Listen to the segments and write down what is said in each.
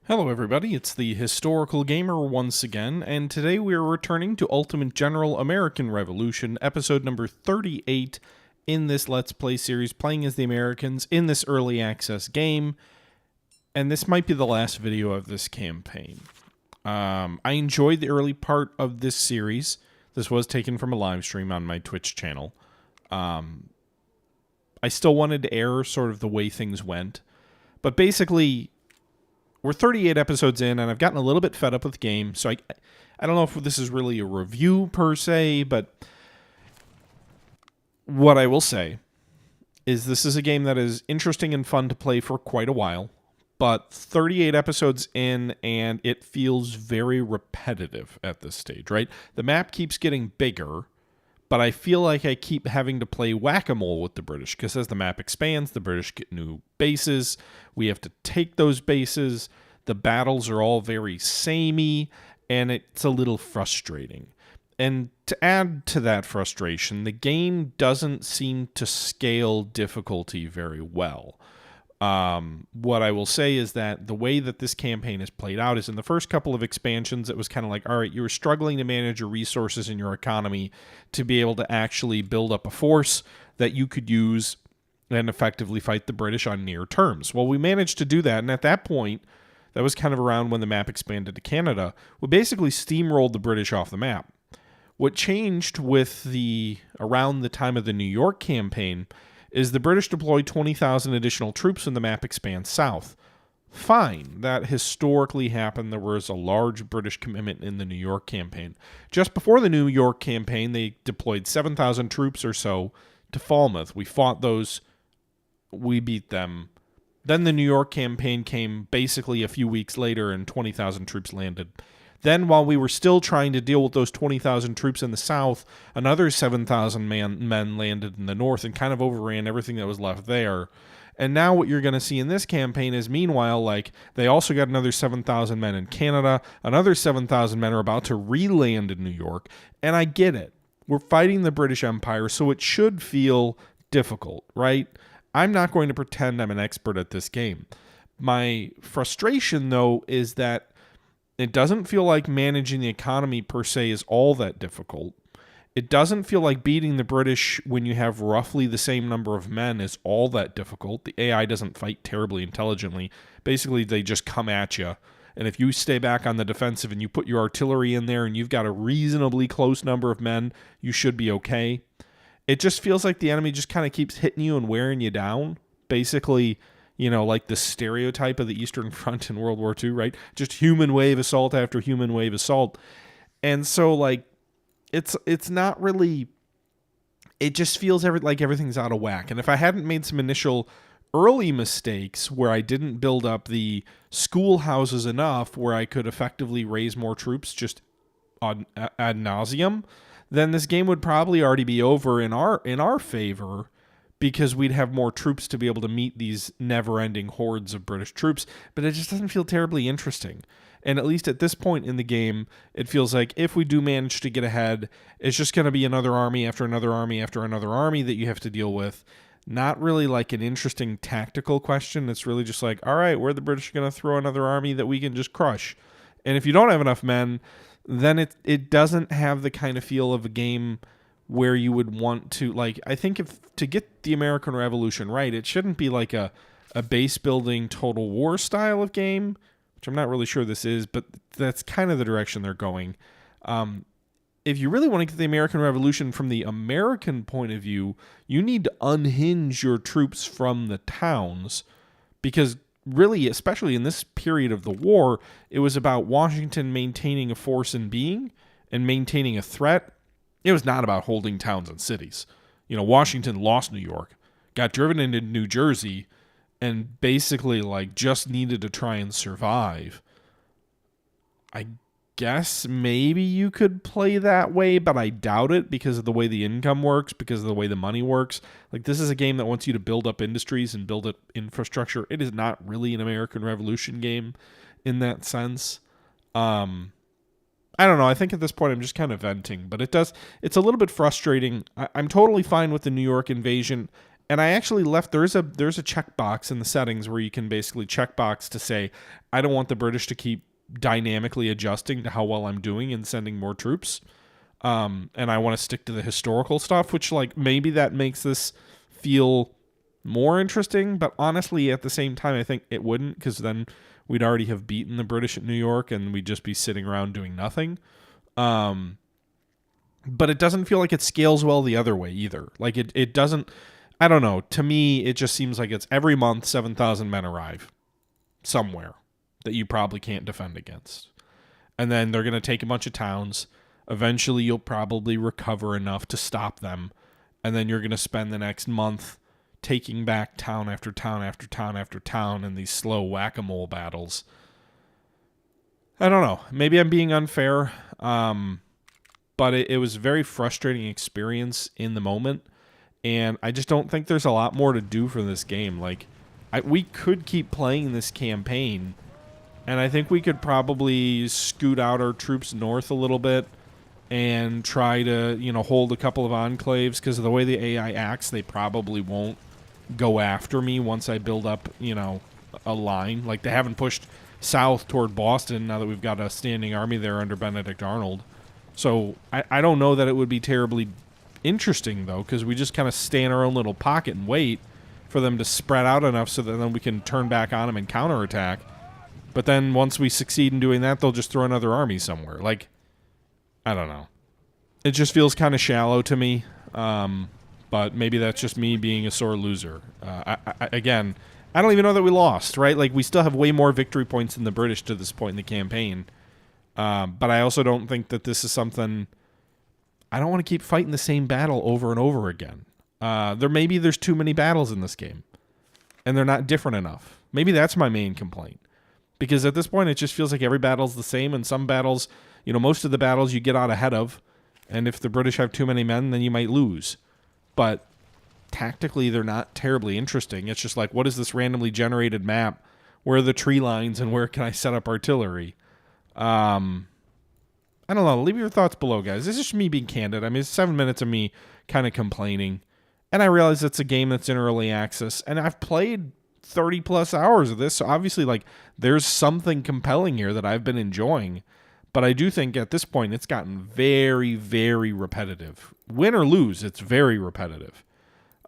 Hello everybody, it's the Historical Gamer once again, and today we are returning to Ultimate General American Revolution, episode number 38 in this Let's Play series, playing as the Americans in this early access game, and this might be the last video of this campaign. I enjoyed the early part of this series. This was taken from a live stream on my Twitch channel. I still wanted to air sort of the way things went, but basically we're 38 episodes in, and I've gotten a little bit fed up with the game, so I don't know if this is really a review per se, but what I will say is this is a game that is interesting and fun to play for quite a while, but 38 episodes in, and it feels very repetitive at this stage, right? The map keeps getting bigger, but I feel like I keep having to play whack-a-mole with the British, because as the map expands, the British get new bases. We have to take those bases. The battles are all very samey, and it's a little frustrating. And to add to that frustration, the game doesn't seem to scale difficulty very well. What I will say is that the way that this campaign is played out is in the first couple of expansions, it was kind of like, all right, you were struggling to manage your resources in your economy to be able to actually build up a force that you could use and effectively fight the British on near terms. Well, we managed to do that, and at that point, that was kind of around when the map expanded to Canada, we basically steamrolled the British off the map. What changed with around the time of the New York campaign is the British deployed 20,000 additional troops when the map expands south. Fine, that historically happened. There was a large British commitment in the New York campaign. Just before the New York campaign, they deployed 7,000 troops or so to Falmouth. We fought those. We beat them. Then the New York campaign came basically a few weeks later, and 20,000 troops landed. Then, while we were still trying to deal with those 20,000 troops in the south, another 7,000 men landed in the north and kind of overran everything that was left there. And now what you're going to see in this campaign is, meanwhile, like, they also got another 7,000 men in Canada. Another 7,000 men are about to re-land in New York. And I get it. We're fighting the British Empire, so it should feel difficult, right? I'm not going to pretend I'm an expert at this game. My frustration, though, is that it doesn't feel like managing the economy per se is all that difficult. It doesn't feel like beating the British when you have roughly the same number of men is all that difficult. The AI doesn't fight terribly intelligently. Basically, they just come at you. And if you stay back on the defensive and you put your artillery in there and you've got a reasonably close number of men, you should be okay. It just feels like the enemy just kind of keeps hitting you and wearing you down. Basically, you know, like the stereotype of the Eastern Front in World War II, right? Just human wave assault after human wave assault. And so, like, it's not really... It just feels like everything's out of whack. And if I hadn't made some initial early mistakes where I didn't build up the schoolhouses enough where I could effectively raise more troops just ad nauseum, then this game would probably already be over in our favor, because we'd have more troops to be able to meet these never-ending hordes of British troops, but it just doesn't feel terribly interesting. And at least at this point in the game, it feels like if we do manage to get ahead, it's just going to be another army after another army after another army that you have to deal with. Not really like an interesting tactical question. It's really just like, all right, where are the British going to throw another army that we can just crush? And if you don't have enough men, then it doesn't have the kind of feel of a game where you would want to, like, I think to get the American Revolution right, it shouldn't be like a base building Total War style of game, which I'm not really sure this is, but that's kind of the direction they're going. If you really want to get the American Revolution from the American point of view, you need to unhinge your troops from the towns, because really, especially in this period of the war, it was about Washington maintaining a force in being and maintaining a threat. It was not about holding towns and cities. You know, Washington lost New York, got driven into New Jersey, and basically, like, just needed to try and survive. I guess maybe you could play that way, but I doubt it because of the way the income works, because of the way the money works. Like, this is a game that wants you to build up industries and build up infrastructure. It is not really an American Revolution game in that sense. I don't know. I think at this point I'm just kind of venting, but it's a little bit frustrating. I'm totally fine with the New York invasion And I actually left, there's a checkbox in the settings where you can basically checkbox to say, I don't want the British to keep dynamically adjusting to how well I'm doing and sending more troops. And I want to stick to the historical stuff, which like maybe that makes this feel more interesting. But honestly, at the same time, I think it wouldn't, because then we'd already have beaten the British at New York and we'd just be sitting around doing nothing. But it doesn't feel like it scales well the other way either. Like it doesn't, I don't know. To me, it just seems like it's every month 7,000 men arrive somewhere that you probably can't defend against. And then they're going to take a bunch of towns. Eventually, you'll probably recover enough to stop them. And then you're going to spend the next month taking back town after town after town after town in these slow whack-a-mole battles. I don't know. Maybe I'm being unfair. But it was a very frustrating experience in the moment. And I just don't think there's a lot more to do for this game. Like, we could keep playing this campaign, and I think we could probably scoot out our troops north a little bit and try to, hold a couple of enclaves, because of the way the AI acts, they probably won't go after me once I build up, a line. Like, they haven't pushed south toward Boston now that we've got a standing army there under Benedict Arnold. So I don't know that it would be terribly interesting, though, because we just kind of stay in our own little pocket and wait for them to spread out enough so that then we can turn back on them and counterattack. But then once we succeed in doing that, they'll just throw another army somewhere. Like, I don't know. It just feels kind of shallow to me, but maybe that's just me being a sore loser. Again, I don't even know that we lost, right? Like, we still have way more victory points than the British to this point in the campaign. But I also don't think that this is something... I don't want to keep fighting the same battle over and over again. There's too many battles in this game, and they're not different enough. Maybe that's my main complaint, because at this point it just feels like every battle's the same, and some battles, most of the battles you get out ahead of, and if the British have too many men, then you might lose. But tactically, they're not terribly interesting. It's just like, what is this randomly generated map? Where are the tree lines, and where can I set up artillery? I don't know. Leave your thoughts below, guys. This is just me being candid. I mean, it's 7 minutes of me kind of complaining. And I realize it's a game that's in early access. And I've played 30-plus hours of this. So obviously, like, there's something compelling here that I've been enjoying. But I do think at this point, it's gotten very, very repetitive. Win or lose, it's very repetitive.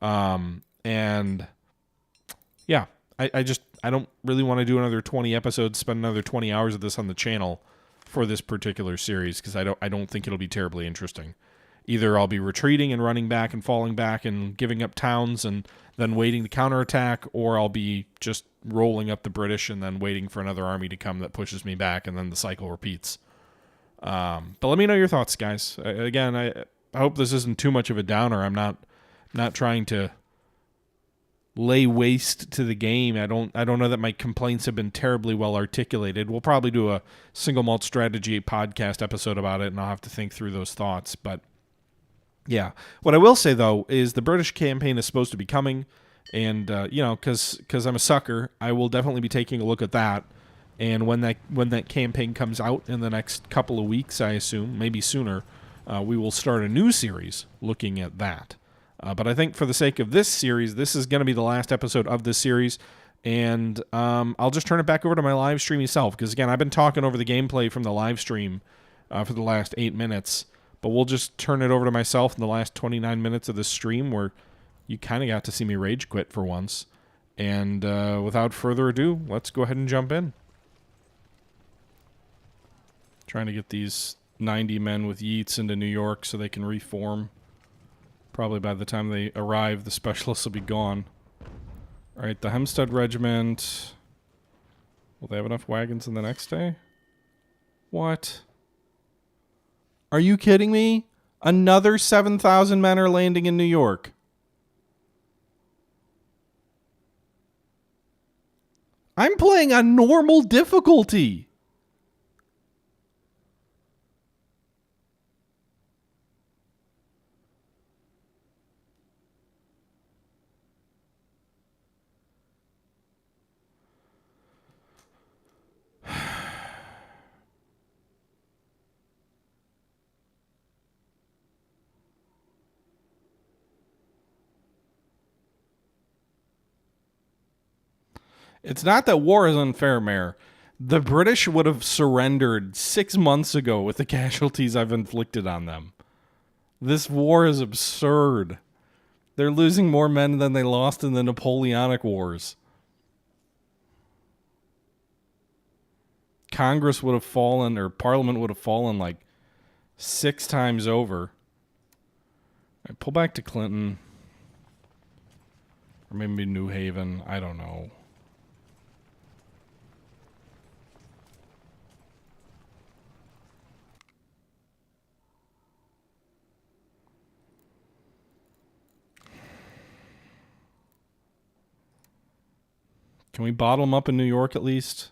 And, yeah, I don't really want to do another 20 episodes, spend another 20 hours of this on the channel for this particular series, because I don't think it'll be terribly interesting. Either I'll be retreating and running back and falling back and giving up towns and then waiting to counterattack, or I'll be just rolling up the British and then waiting for another army to come that pushes me back, and then the cycle repeats. But let me know your thoughts, guys. Again, I hope this isn't too much of a downer. I'm not trying to lay waste to the game. I don't know that my complaints have been terribly well articulated. We'll probably do a single malt strategy podcast episode about it, and I'll have to think through those thoughts. But yeah, what I will say though is the British campaign is supposed to be coming, and because I'm a sucker, I will definitely be taking a look at that. And when that campaign comes out in the next couple of weeks, I assume, maybe sooner, we will start a new series looking at that. But I think for the sake of this series, this is going to be the last episode of this series, and I'll just turn it back over to my live stream self, because, again, I've been talking over the gameplay from the live stream for the last 8 minutes, but we'll just turn it over to myself in the last 29 minutes of this stream, where you kind of got to see me rage quit for once. And without further ado, let's go ahead and jump in. Trying to get these 90 men with yeets into New York so they can reform. Probably by the time they arrive, the specialists will be gone. All right, the Hempstead Regiment. Will they have enough wagons in the next day? What? Are you kidding me? Another 7,000 men are landing in New York. I'm playing on normal difficulty. It's not that war is unfair, Mayor. The British would have surrendered 6 months ago with the casualties I've inflicted on them. This war is absurd. They're losing more men than they lost in the Napoleonic Wars. Congress would have fallen, or Parliament would have fallen like 6 times over. All right, pull back to Clinton. Or maybe New Haven. I don't know. Can we bottle them up in New York at least?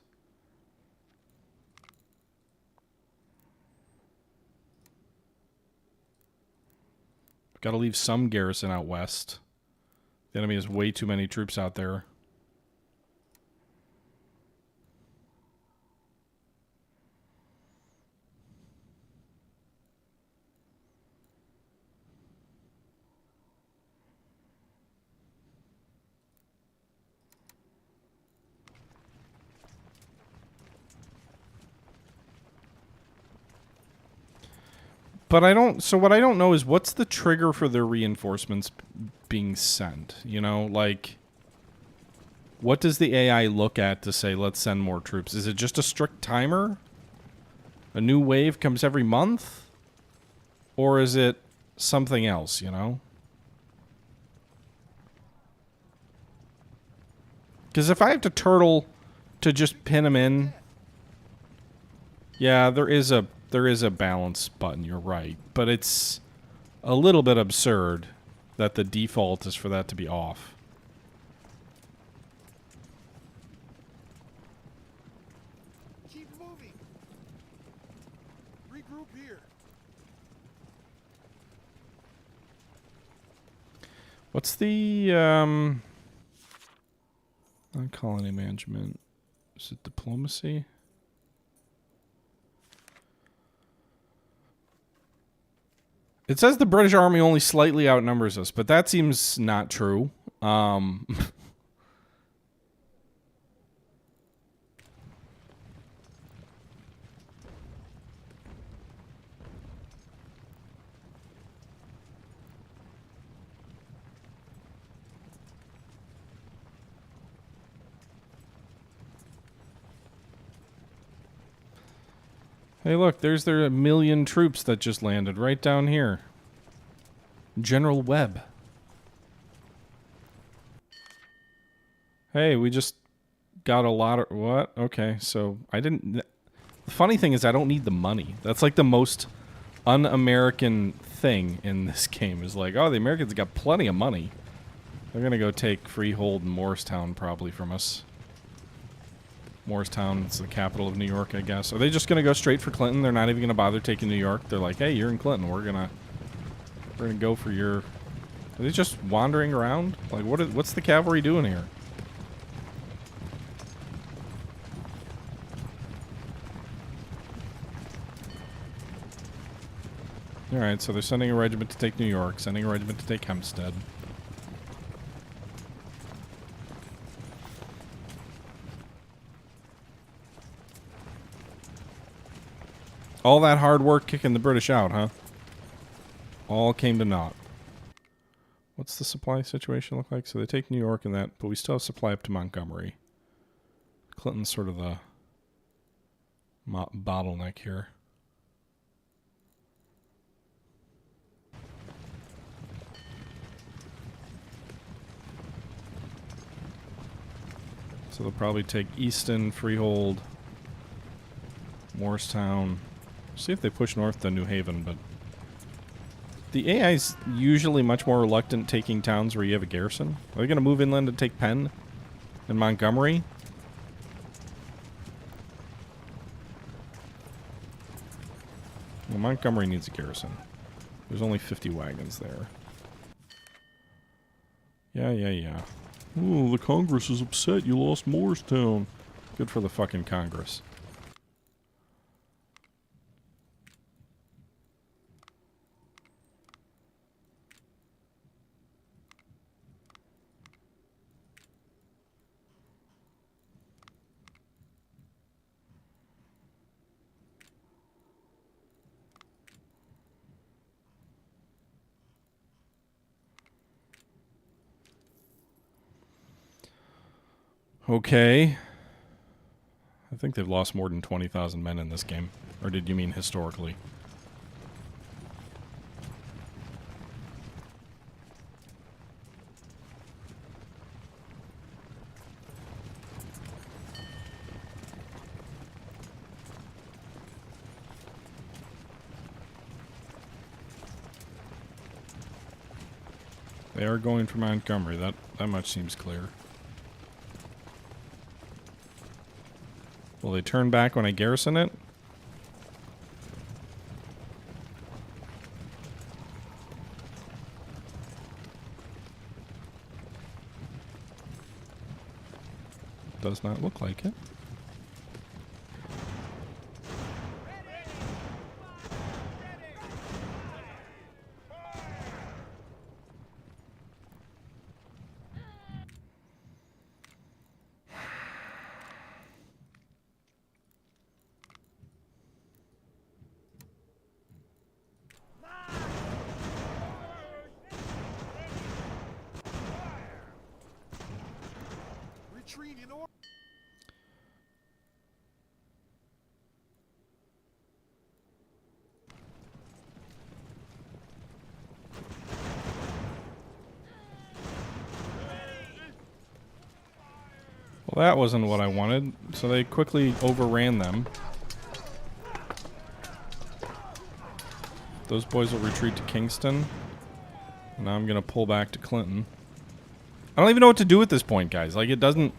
Got to leave some garrison out west. The enemy has way too many troops out there. But I don't. So what I don't know is what's the trigger for their reinforcements being sent? You know, like, what does the AI look at to say let's send more troops? Is it just a strict timer? A new wave comes every month, or is it something else? You know. Because if I have to turtle to just pin them in, yeah, there is a balance button, you're right. But it's a little bit absurd that the default is for that to be off. Keep moving. Regroup here. What's the colony management? Is it diplomacy? It says the British Army only slightly outnumbers us, but that seems not true. Hey, look, there's their 1 million troops that just landed right down here. General Webb. Hey, we just got a lot of... What? Okay, so I didn't... The funny thing is I don't need the money. That's like the most un-American thing in this game is like, oh, the Americans got plenty of money. They're going to go take Freehold and Morristown probably from us. Morristown is the capital of New York, I guess. Are they just going to go straight for Clinton? They're not even going to bother taking New York? They're like, hey, you're in Clinton. We're going to go for your... Are they just wandering around? Like, what's the cavalry doing here? Alright, so they're sending a regiment to take New York, sending a regiment to take Hempstead. All that hard work kicking the British out, huh? All came to naught. What's the supply situation look like? So they take New York and that, but we still have supply up to Montgomery. Clinton's sort of the bottleneck here. So they'll probably take Easton, Freehold, Morristown. See if they push north to New Haven, but the AI's usually much more reluctant taking towns where you have a garrison. Are they going to move inland and take Penn and Montgomery? Well, Montgomery needs a garrison. There's only 50 wagons there. Yeah. Oh, the Congress is upset you lost Morristown. Good for the fucking Congress. Okay. I think they've lost more than 20,000 men in this game. Or did you mean historically? They are going for Montgomery. That much seems clear. Will they turn back when I garrison it? Does not look like it. Retreat in order. Well, that wasn't what I wanted, so they quickly overran them. Those boys will retreat to Kingston. And now I'm going to pull back to Clinton. I don't even know what to do at this point, guys. Like, it doesn't...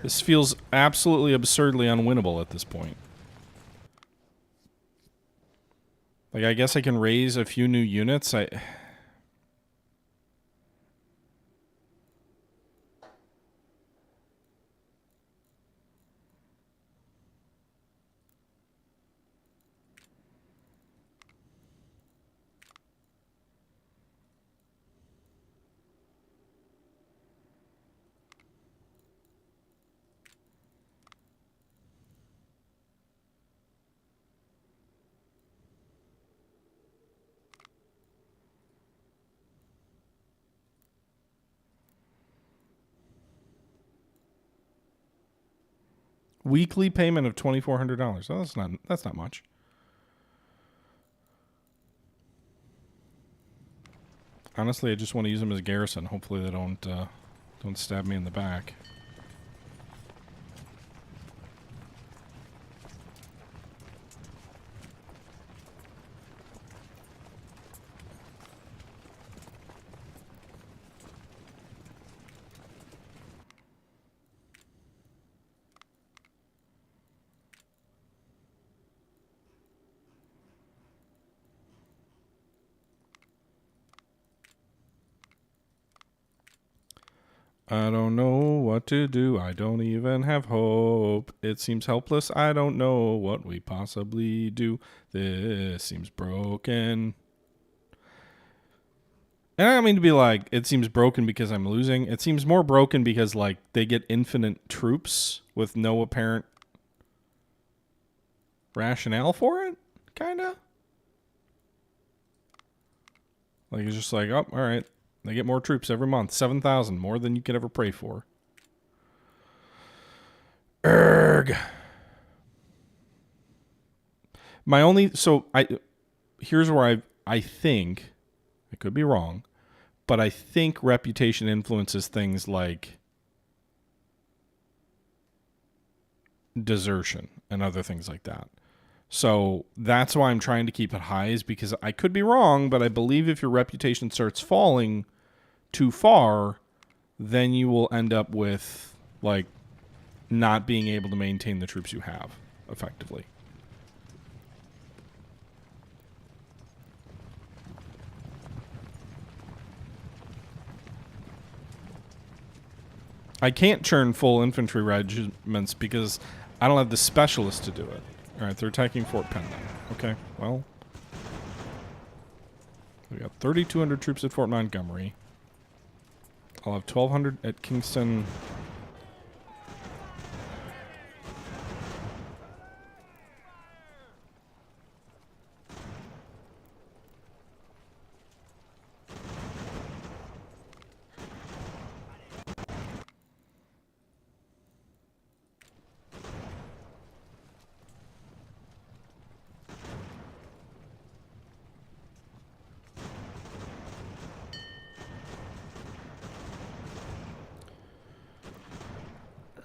This feels absolutely absurdly unwinnable at this point. Like, I guess I can raise a few new units. Weekly payment of $2,400. Oh, that's not much. Honestly, I just want to use them as garrison. Hopefully they don't stab me in the back. I don't know what to do. I don't even have hope. It seems helpless. I don't know what we possibly do. This seems broken. And I don't mean to be like, it seems broken because I'm losing. It seems more broken because, like, they get infinite troops with no apparent rationale for it, kind of. Like, it's just like, oh, all right. They get more troops every month. 7,000, more than you could ever pray for. Erg. My only... So, here's where I think... I could be wrong. But I think reputation influences things like desertion and other things like that. So that's why I'm trying to keep it high, is because I could be wrong, but I believe if your reputation starts falling too far, then you will end up with, like, not being able to maintain the troops you have effectively. I can't churn full infantry regiments because I don't have the specialists to do it. Alright, they're attacking Fort Penn now. Okay, well. We got 3,200 troops at Fort Montgomery. I'll have 1,200 at Kingston.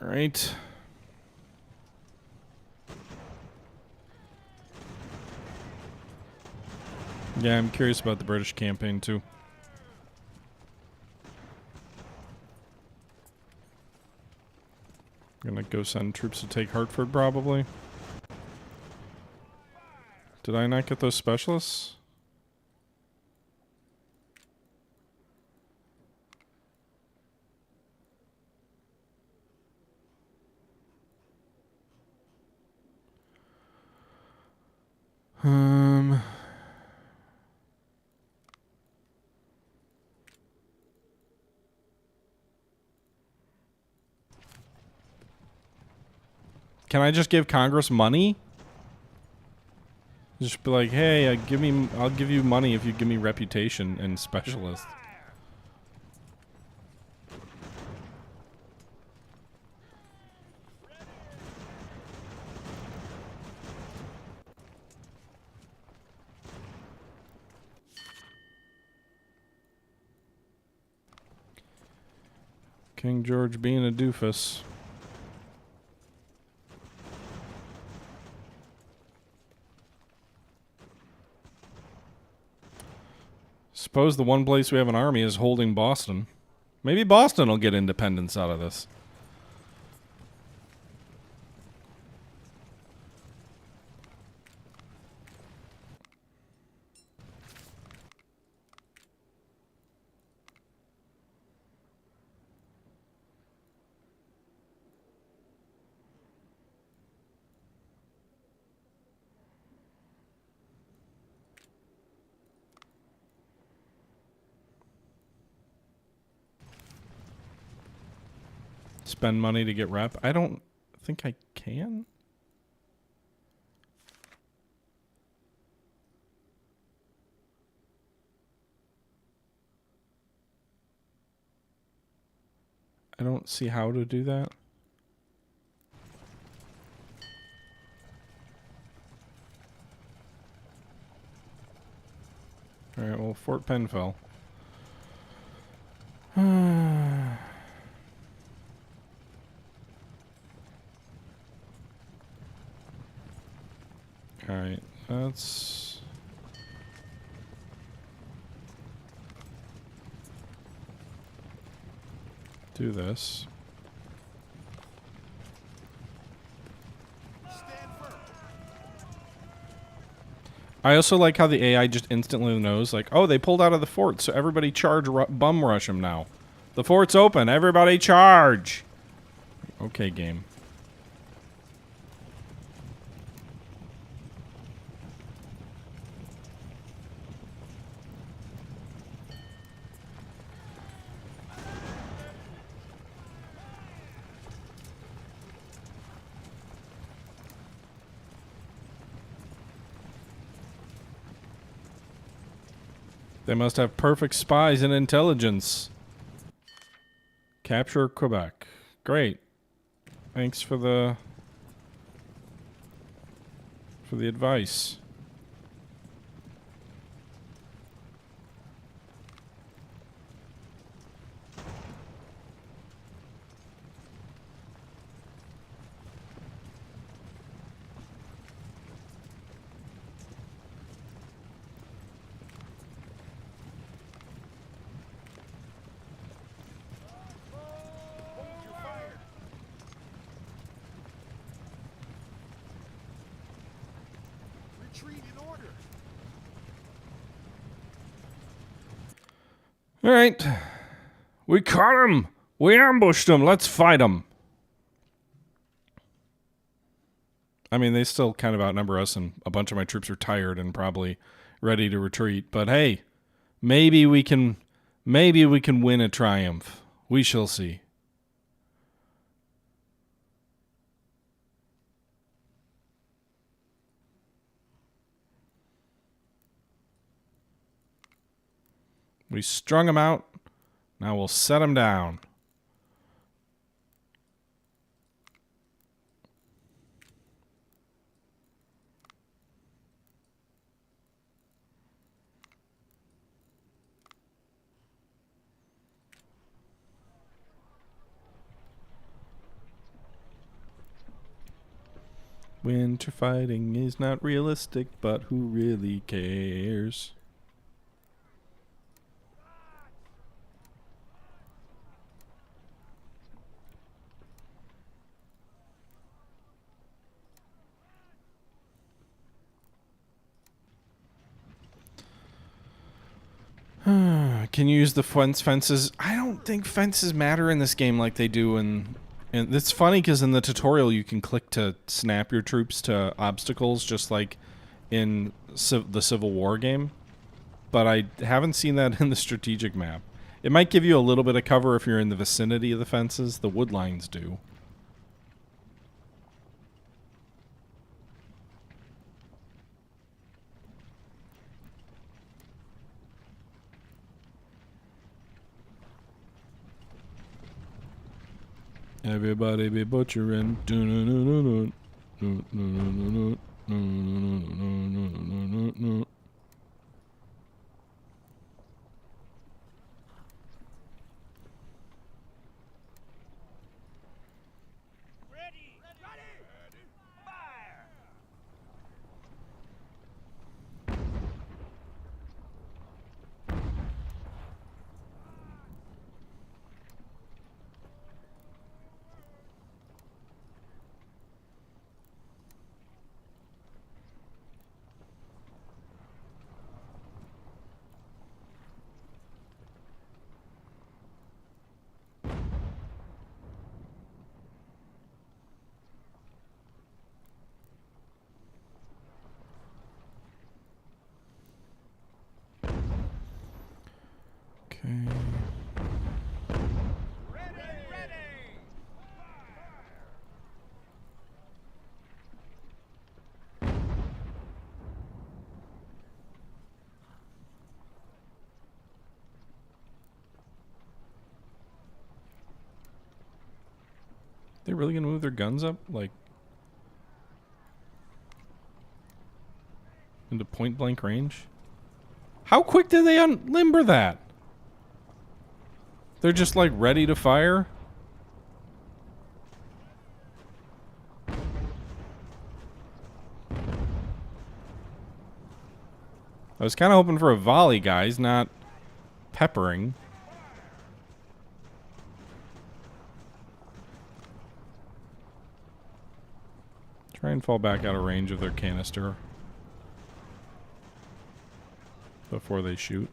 All right. Yeah, I'm curious about the British campaign too. Gonna go send troops to take Hartford probably. Did I not get those specialists? Can I just give Congress money? Just be like, hey, I'll give you money if you give me reputation and specialists. King George being a doofus. Suppose the one place we have an army is holding Boston. Maybe Boston will get independence out of this. Spend money to get rep. I don't think I can. I don't see how to do that. Alright, well, Fort Penn fell. Alright, let's... do this. Stand firm. I also like how the AI just instantly knows, like, oh, they pulled out of the fort, so everybody charge, bum rush them now. The fort's open, everybody charge! Okay, game. They must have perfect spies and intelligence. Capture Quebec. Great. Thanks for the advice. Hold your fire. Retreat in order. All right. We caught him. We ambushed him. Let's fight him. I mean, they still kind of outnumber us, and a bunch of my troops are tired and probably ready to retreat. But hey, maybe we can win a triumph. We shall see. We strung them out. Now we'll set them down. Winter fighting is not realistic, but who really cares? Can you use the fences? I don't think fences matter in this game like they do in... And it's funny because in the tutorial you can click to snap your troops to obstacles just like in the Civil War game. But I haven't seen that in the strategic map. It might give you a little bit of cover if you're in the vicinity of the fences. The wood lines do. Everybody be butchering. They really gonna move their guns up, like, into point blank range? How quick did they unlimber that? They're just like ready to fire? I was kind of hoping for a volley, guys, not peppering. Try and fall back out of range of their canister before they shoot.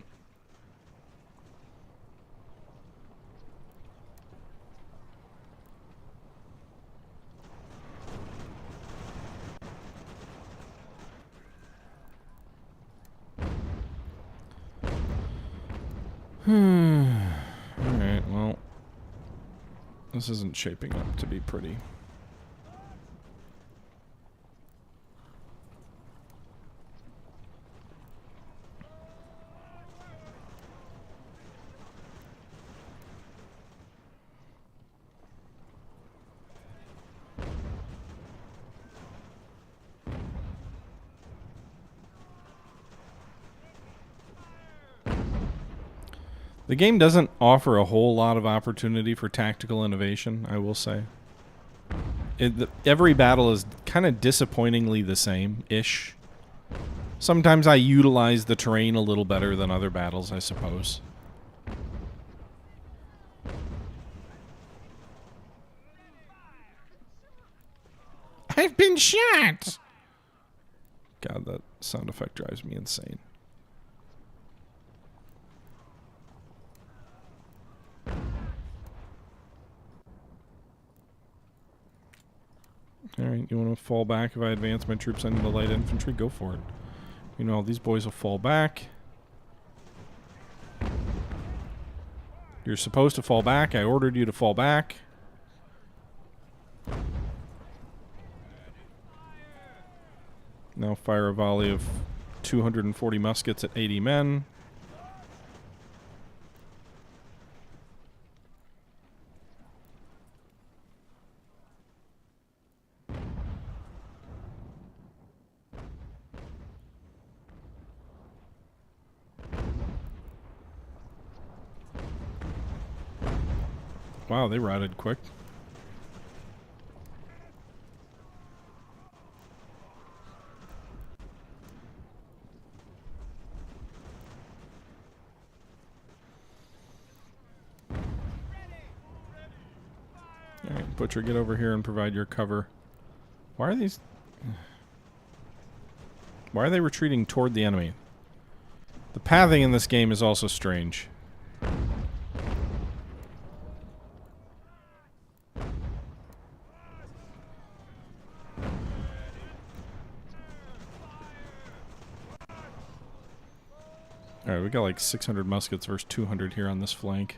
Alright, well, this isn't shaping up to be pretty. The game doesn't offer a whole lot of opportunity for tactical innovation, I will say. Every battle is kind of disappointingly the same-ish. Sometimes I utilize the terrain a little better than other battles, I suppose. I've been shot! God, that sound effect drives me insane. Alright, you want to fall back if I advance my troops into the light infantry? Go for it. You know, these boys will fall back. You're supposed to fall back. I ordered you to fall back. Now fire a volley of 240 muskets at 80 men. Wow, they routed quick. Butcher, get over here and provide your cover. Why are these... Why are they retreating toward the enemy? The pathing in this game is also strange. Alright, we got like 600 muskets versus 200 here on this flank.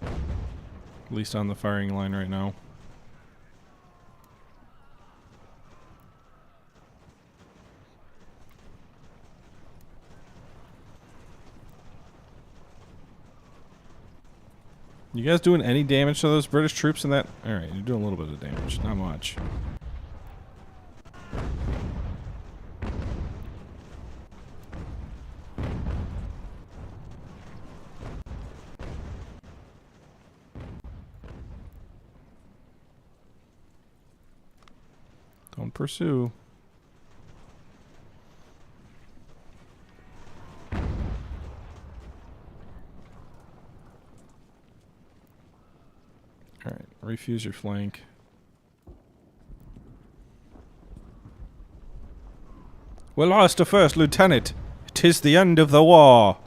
At least on the firing line right now. You guys doing any damage to those British troops in that? Alright, you're doing a little bit of damage, not much. Don't pursue. Alright, refuse your flank. We lost a first lieutenant. 'Tis the end of the war.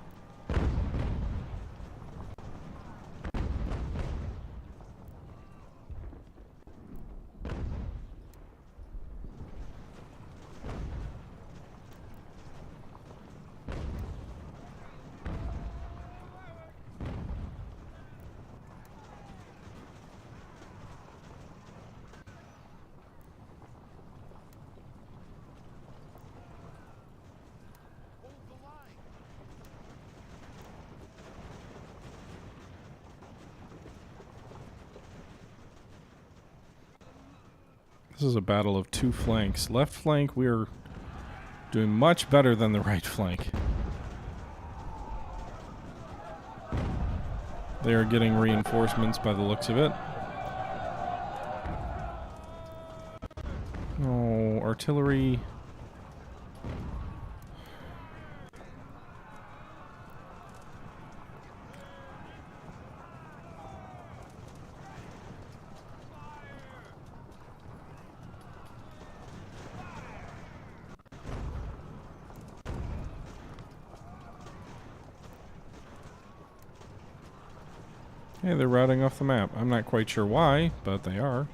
This is a battle of two flanks. Left flank, we're doing much better than the right flank. They are getting reinforcements by the looks of it. Oh, artillery. Hey, they're routing off the map. I'm not quite sure why, but they are.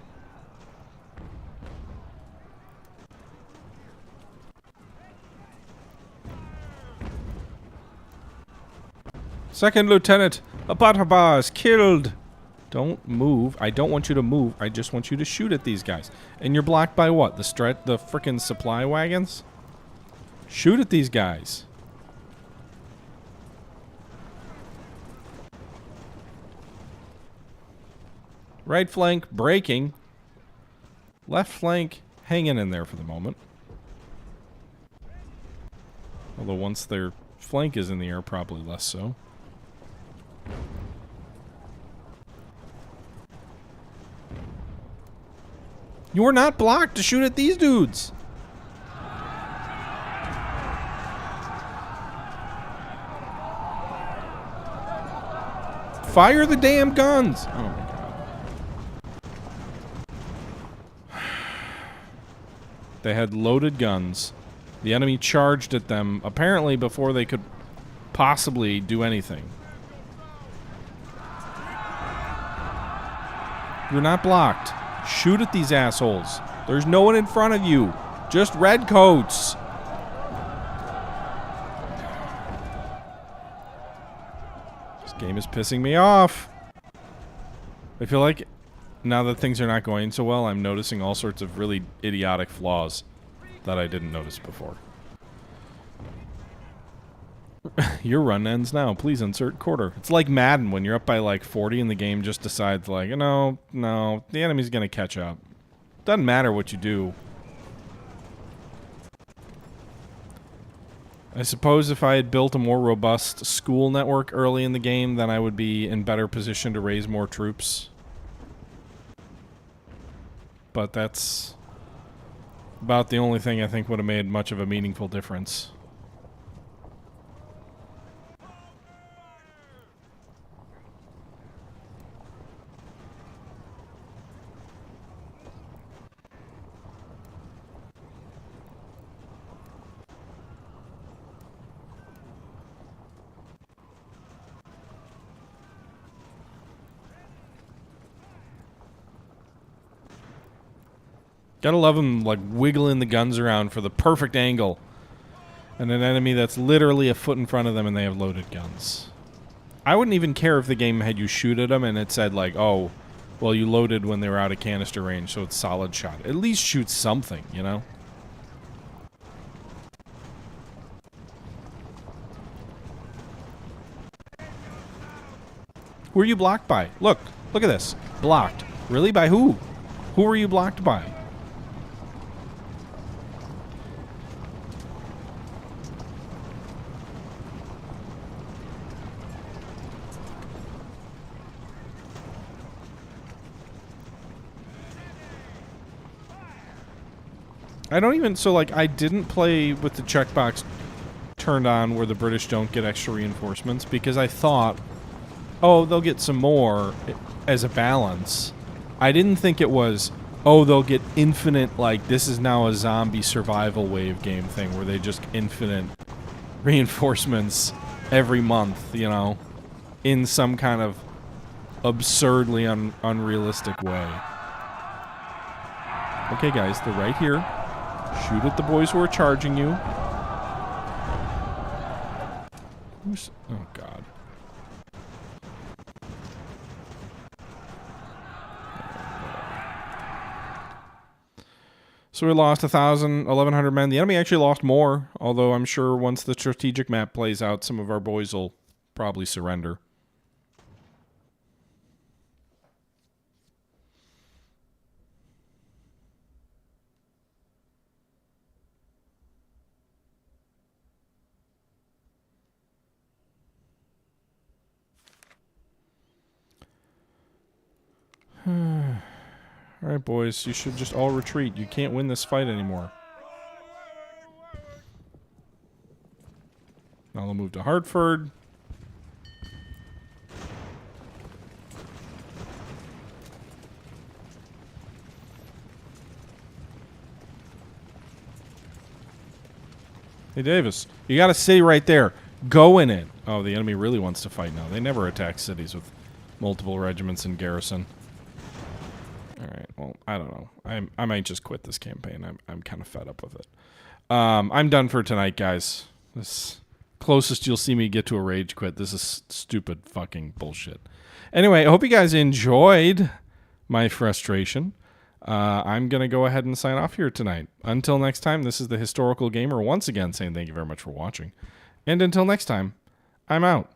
Second Lieutenant Abataba is killed. Don't move. I don't want you to move. I just want you to shoot at these guys. And you're blocked by what? The frickin' supply wagons? Shoot at these guys. Right flank breaking. Left flank hanging in there for the moment. Although once their flank is in the air, probably less so. You're not blocked to shoot at these dudes. Fire the damn guns. Oh my God. They had loaded guns. The enemy charged at them, apparently before they could possibly do anything. You're not blocked. Shoot at these assholes. There's no one in front of you. Just redcoats. This game is pissing me off. I feel like now that things are not going so well, I'm noticing all sorts of really idiotic flaws that I didn't notice before. Your run ends now. Please insert quarter. It's like Madden when you're up by like 40 and the game just decides like, no, the enemy's gonna catch up. Doesn't matter what you do. I suppose if I had built a more robust school network early in the game, then I would be in better position to raise more troops. But that's about the only thing I think would have made much of a meaningful difference. Gotta love them, like, wiggling the guns around for the perfect angle. And an enemy that's literally a foot in front of them and they have loaded guns. I wouldn't even care if the game had you shoot at them and it said, like, oh, well, you loaded when they were out of canister range, so it's solid shot. At least shoot something, you know? Who are you blocked by? Look at this. Blocked. Really? By who? Who are you blocked by? I don't even, so like, I didn't play with the checkbox turned on where the British don't get extra reinforcements because I thought, oh, they'll get some more as a balance. I didn't think it was, oh, they'll get infinite, like, this is now a zombie survival wave game thing where they just infinite reinforcements every month, you know, in some kind of absurdly unrealistic way. Okay, guys, they're right here. Shoot at the boys who are charging you. Who's... Oh, God. So we lost 1,000, 1,100 men. The enemy actually lost more, although I'm sure once the strategic map plays out, some of our boys will probably surrender. Alright, boys, you should just all retreat. You can't win this fight anymore. Now they'll move to Hartford. Hey, Davis, you got a city right there. Go in it. Oh, the enemy really wants to fight now. They never attack cities with multiple regiments in garrison. Alright, well, I don't know. I might just quit this campaign. I'm kind of fed up with it. I'm done for tonight, guys. This closest you'll see me get to a rage quit. This is stupid fucking bullshit. Anyway, I hope you guys enjoyed my frustration. I'm going to go ahead and sign off here tonight. Until next time, this is the Historical Gamer once again saying thank you very much for watching. And until next time, I'm out.